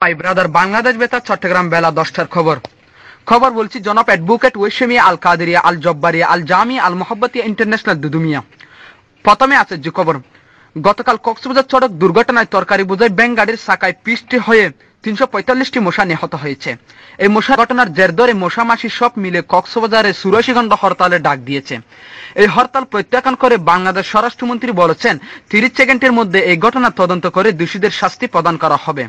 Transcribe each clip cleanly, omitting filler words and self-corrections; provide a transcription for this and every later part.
My brother Bangladesh বেতার চট্টগ্রাম বেলা 10টার খবর বলছি জনাব অ্যাডভোকেট ওয়েশমিয়া আল কাদেরিয়া আল জব্বারিয়া আল জামিয়া আল মোহাব্বতিয়া ইন্টারন্যাশনাল দুদুমিয়া। প্রথমে আছে যে খবর, গতকাল কক্সবাজার সড়ক দুর্ঘটনায় তরকারি বোঝাই ব্যাংক গাড়ির চাকায় পিষ্ট হয়ে 345টি মশা নিহত হয়েছে। এই মশা ঘটনার জের ধরে মশা মাসি সব মিলে কক্সবাজারে 84 ঘণ্টা হরতালের ডাক দিয়েছে। এই হরতাল প্রত্যাখ্যান করে বাংলাদেশ স্বরাষ্ট্রমন্ত্রী বলেছেন 30 সেকেন্ডের মধ্যে এই ঘটনা তদন্ত করে দোষীদের শাস্তি প্রদান করা হবে।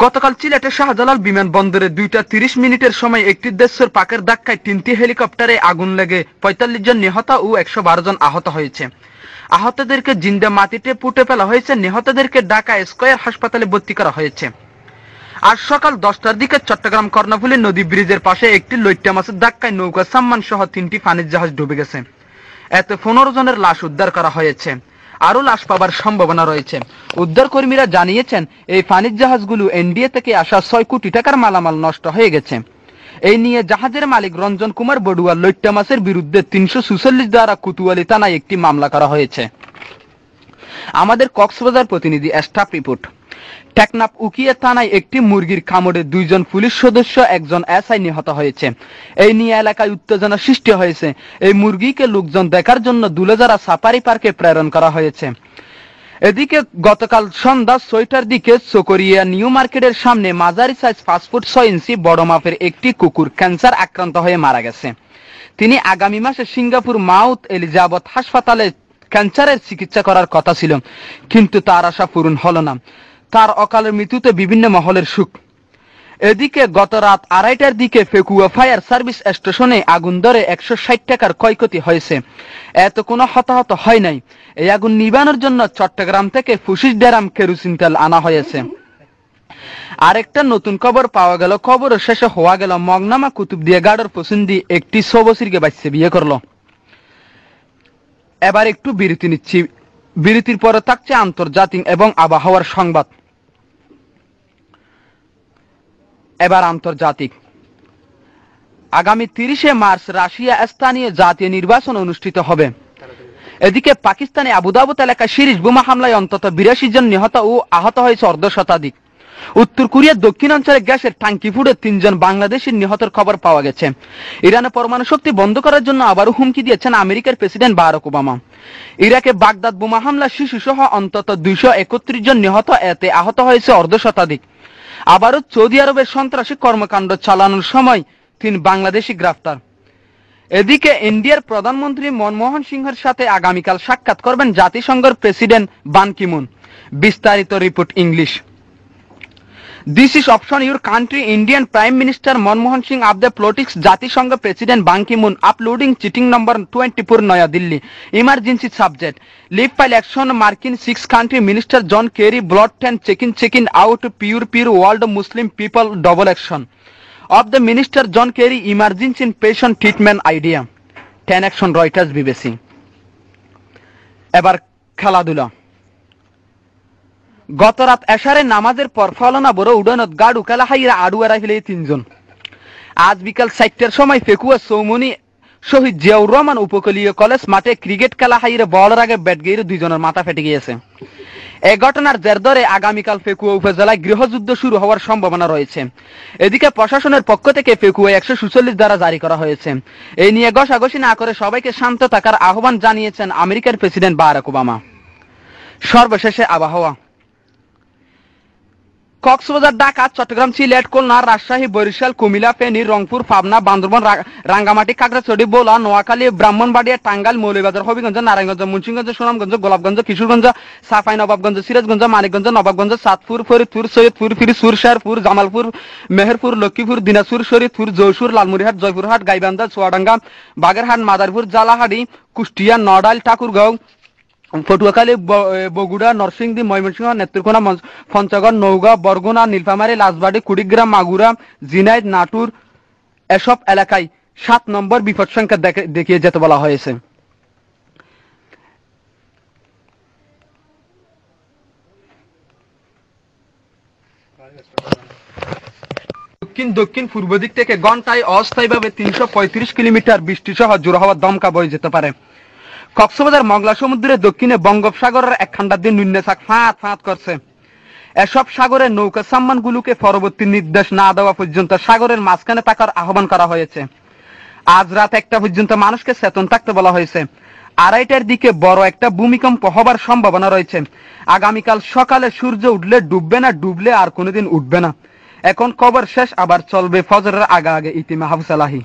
গতকাল সিলেটের শাহজালাল বিমানবন্দরে 2:30 সময় একটি দেশের পাকের ধাক্কায় 3টি হেলিকপ্টারে আগুন লেগে 45 জন নিহত ও 112 জন আহত হয়েছে। আহতদেরকে জিন্দা মাটিতে পুঁতে ফেলা হয়েছে, নিহতদেরকে ঢাকা স্কয়ার হাসপাতালে ভর্তি করা হয়েছে। আজ সকাল 10টার দিকে চট্টগ্রাম কর্ণফুলী নদী ব্রিজের পাশে একটি লইট্টা মাছের ধাক্কায় নৌকা সাম্মান সহ 3টি পানির জাহাজ ডুবে গেছে। এতে 15 জনের লাশ উদ্ধার করা হয়েছে, আরো লাশ পাবার সম্ভাবনা রয়েছে। উদ্ধার কর্মীরা জানিয়েছেন এই পানির জাহাজগুলো এনডিএ থেকে আসা 6 কোটি টাকার মালামাল নষ্ট হয়ে গেছে। এই নিয়ে জাহাজের মালিক রঞ্জন কুমার বড়ুয়া লইট্টা মাছের বিরুদ্ধে 346 ধারা কোতোয়ালি থানায় একটি মামলা করা হয়েছে। আমাদের কক্সবাজার প্রতিনিধি স্টাফ রিপোর্ট। টেকনাফ উকিয়া থানায় একটি মুরগির কামড়ে 2 জন পুলিশ সদস্য, 1 জন এসআই নিহত হয়েছে। এই নিয়ে এলাকায় উত্তেজনা সৃষ্টি হয়েছে। এই মুরগিকে লোকজন দেখার জন্য দুলেজারা সাফারি পার্কে প্রেরণ করা হয়েছে। এদিকে গতকাল সন্ধ্যা 6টার দিকে চকরিয়া নিউ মার্কেটের সামনে মাঝারি সাইজ 5 ফুট 6 ইঞ্চি বড় মাপের একটি কুকুর ক্যান্সার আক্রান্ত হয়ে মারা গেছে। তিনি আগামী মাসে সিঙ্গাপুর মাউথ এলিজাবেথ হাসপাতালে ক্যান্সারের চিকিৎসা করার কথা ছিল, কিন্তু তার আশা পূরণ হলো না। তার অকালের মৃত্যুতে বিভিন্ন মহলের শোক। এদিকে গত রাত 2:30টার দিকে ফেকুয়া ফায়ার সার্ভিস স্টেশনে আগুন ধরে 160 টাকার ক্ষয়ক্ষতি হয়েছে। এত কোনো হতাহত হয় নাই। এই আগুন নিবানোর জন্য চট্টগ্রাম থেকে 25 ড্রাম কেরোসিন তেল আনা হয়েছে। আরেকটা নতুন খবর পাওয়া গেল, খবর শেষে হওয়া গেল মগনামা কুতুবদিয়া গাড়র পছন্দি একটি 6 বছরকে বাচ্চা বিয়ে করলো। এবার একটু বিরতি নিচ্ছি, বিরতির পরে থাকছে আন্তর্জাতিক এবং আবহাওয়ার সংবাদ। এবার আন্তর্জাতিক। আগামী 30 মার্চ রাশিয়া স্থানীয় জাতীয় নির্বাচন অনুষ্ঠিত হবে। এদিকে পাকিস্তানে আবুধাবি এলাকায় সিরিজ বোমা হামলায় অন্তত 82 জন নিহত ও আহত হয়েছে অর্ধশতাধিক। উত্তর কোরিয়ার দক্ষিণাঞ্চলে গ্যাসের ট্যাঙ্কি ফুটে 3 জন বাংলাদেশি নিহতের খবর পাওয়া গেছে। ইরানে পরমাণু শক্তি বন্ধ করার জন্য আবারও হুমকি দিয়েছেন আমেরিকার প্রেসিডেন্ট বারাক ওবামা। ইরাকে বাগদাদ বোমা হামলা শিশু সহ অন্তত 231 জন নিহত, এতে আহত হয়েছে অর্ধশতাধিক। আবারও সৌদি আরবের সন্ত্রাসী কর্মকাণ্ড চালানোর সময় 3 বাংলাদেশি গ্রেফতার। এদিকে ইন্ডিয়ার প্রধানমন্ত্রী মনমোহন সিংহের সাথে আগামীকাল সাক্ষাৎ করবেন জাতিসংঘের প্রেসিডেন্ট বান কি মুন। বিস্তারিত report English. This is option your country Indian Prime Minister Manmohan Singh of the politics জাতিসংঘ President Ban Ki-moon uploading cheating number 24 Naya Delhi emergency subject leave file action Markin 6 country Minister John Kerry blood 10 checking out pure world Muslim people double action of the Minister John Kerry emergency patient treatment idea 10 action Reuters BBC। এবার খেলাধুলা। গত রাত এশারে নামাজের পর ফলনা বড় উড়ানত গাড়ু খেলা হাইরা আড়ুয়ারা ফেলে 3 জন। আজ বিকাল 4টার সময় ফেকুয়া সৌমনি শহীদ জিয়াউর রহমান উপকূলীয় কলেজ মাঠে ক্রিকেট খেলা হাইরা বলের আগে ব্যাট গেড়ে 2 জনের মাথা ফেটে গিয়েছে। এই ঘটনার জের ধরে আগামীকাল ফেকুয়া উপজেলায় গৃহযুদ্ধ শুরু হওয়ার সম্ভাবনা রয়েছে। এদিকে প্রশাসনের পক্ষ থেকে ফেকুয়া 146 ধারা জারি করা হয়েছে। এই নিয়ে ঘষাঘষি না করে সবাইকে শান্ত থাকার আহ্বান জানিয়েছেন আমেরিকার প্রেসিডেন্ট বারাক ওবামা। সর্বশেষে আবহাওয়া। কক্সবাজার, ঢাকা, চট্টগ্রাম, সিলেট, খুলনা, রাজশাহী, বরিশাল, কুমিল্লা, ফেনী, রংপুর, পাবনা, বান্দরবান, রাঙ্গামাটি, খাগড়াছড়ি, ভোলা, নোয়াখালী, ব্রাহ্মণবাড়িয়া, টাঙ্গাইল, মৌলভীবাজার, হবিগঞ্জ, নারায়ণগঞ্জ, মুন্সিগঞ্জ, সুনামগঞ্জ, গোলাপগঞ্জ, কিশোরগঞ্জ, চাঁপাইনবাবগঞ্জ, সিরাজগঞ্জ, মানিকগঞ্জ, নবাবগঞ্জ, চাঁদপুর, ফরিদপুর, সৈয়দপুর, ফিরোজপুর, শেরপুর, জামালপুর, মেহেরপুর, লক্ষ্মীপুর, দিনাজপুর, শরীয়তপুর, যশোর, লালমনিরহাট, জয়পুরহাট, গাইবান্ধা, চুয়াডাঙ্গা, বাগেরহাট, মাদারীপুর, জালাহাটি, কুষ্টিয়া, নড়াইল, ঠাকুরগাঁও, পটুয়াখালী, বগুড়া, নরসিংদী, ময়মনসিংহ, নেত্রকোনা, পঞ্চগড়, নওগাঁ, বরগুনা, নীলফামারী, রাজবাড়ী, কুড়িগ্রাম, মাগুরা, ঝিনাইদ, নাটোর এসব এলাকায় 7 নম্বর বিপদ সংখ্যা দেখিয়ে যেতে বলা হয়েছে। দক্ষিণ পূর্ব দিক থেকে ঘন্টায় অস্থায়ীভাবে 335 কিলোমিটার বৃষ্টি সহ জোড়া হওয়া দমকা বয়ে যেতে পারে। কক্সবাজার মংলা সমুদ্রের দক্ষিণে বঙ্গোপসাগরের একখান্ডার দিন নুন্যে ফাঁত করছে। এসব সাগরের নৌকা সাম্মানগুলোকে পরবর্তী নির্দেশ না দেওয়া পর্যন্ত সাগরের মাঝখানে থাকার আহ্বান করা হয়েছে। আজ রাত 1টা পর্যন্ত মানুষকে চেতন থাকতে বলা হয়েছে। 2:30টার দিকে বড় একটা ভূমিকম্প হবার সম্ভাবনা রয়েছে। আগামীকাল সকালে সূর্য উঠলে ডুববে না, ডুবলে আর কোনোদিন উঠবে না। এখন খবর শেষ, আবার চলবে ফজরের আগে আগে ইতি মাহফুজ এলাহি।